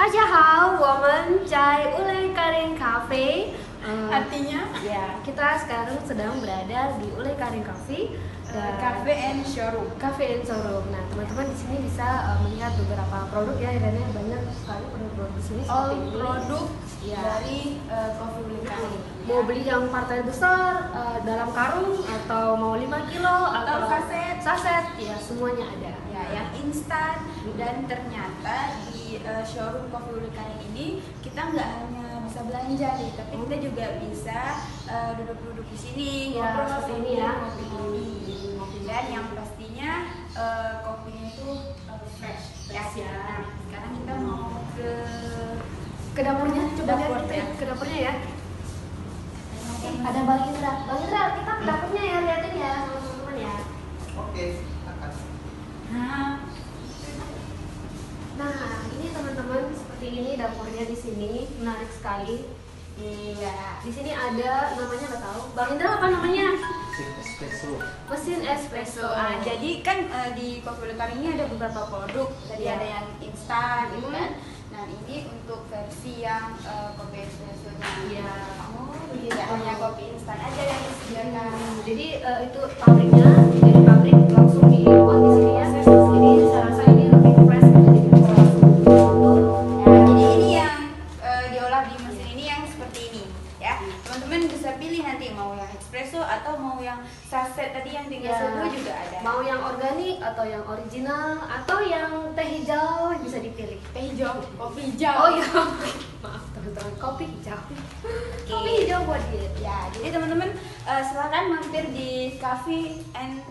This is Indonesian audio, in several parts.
Dajahau, woman Chai Ulay Karing Cafe. Artinya? Ya, kita sekarang sedang berada di Ulay Karing Cafe, Cafe and Showroom. Cafe and Showroom. Nah, teman-teman di sini bisa melihat beberapa produk ya, dan banyak sekali produk-produk di sini seperti ini. Produk ya. dari Coffee Ulay Karing. Mau beli yang partai besar, dalam karung, atau mau 5 kilo Atau saset, ya semuanya ada. Ya, yang instan. Dan ternyata di showroom Coffee Ulay Karing ini kita nggak hanya bisa belanja nih, tapi kita juga bisa duduk-duduk di sini, Ya, ngobrol seperti ini ya. ngopi-ngopi. Dan yang pastinya kopinya itu fresh ya. Nah, sekarang kita mau Ke dapurnya, coba lihat Dapur, kita ya. ke dapurnya ya. Ada Bang Indra. Bang Indra, kita ke dapurnya ya, liatin ya sama teman-teman ya. Oke, silakan. Nah, ini teman-teman, seperti ini dapurnya di sini, menarik sekali. Ya, di sini ada namanya nggak tahu. Bang Indra apa namanya? Espresso. Mesin espresso. Jadi kan di Coffee Ulay Karing ini ada beberapa produk. Tadi Ya. ada yang instan gitu kan. Nah, ini untuk versi yang kopi espressonya. Iya. Oh, tidak hanya kopi instan aja yang disediakan. Jadi itu pabriknya, dari pabrik langsung dibuat di sini ya. Jadi saya rasa ini lebih fresh gitu, jadi bisa langsung tutup. Nah, jadi ini yang diolah di mesin ini yang seperti ini ya. Teman-teman bisa pilih nanti mau yang espresso atau mau yang saset tadi yang tinggal Ya. seduh juga ada. Mau yang organik atau yang original atau yang teh hijau bisa dipilih. Teh hijau, kopi hijau. Oh ya, maaf teman-teman, kopi hijau. Kopi hijau buat diet. Ya, jadi teman-teman silakan mampir di Cafe and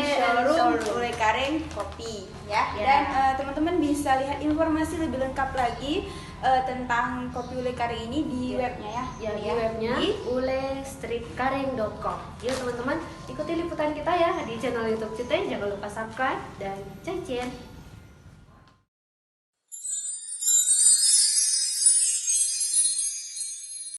Showroom Ulay Karing Kopi ya. Ya. Dan teman-teman bisa lihat informasi lebih lengkap lagi tentang Kopi Ulay Karing ini di webnya ya. Ya, di Ya. webnya Di ulaystripkaring.com. Yuk teman-teman, ikuti liputan kita ya di channel YouTube kita. Jangan lupa subscribe dan cek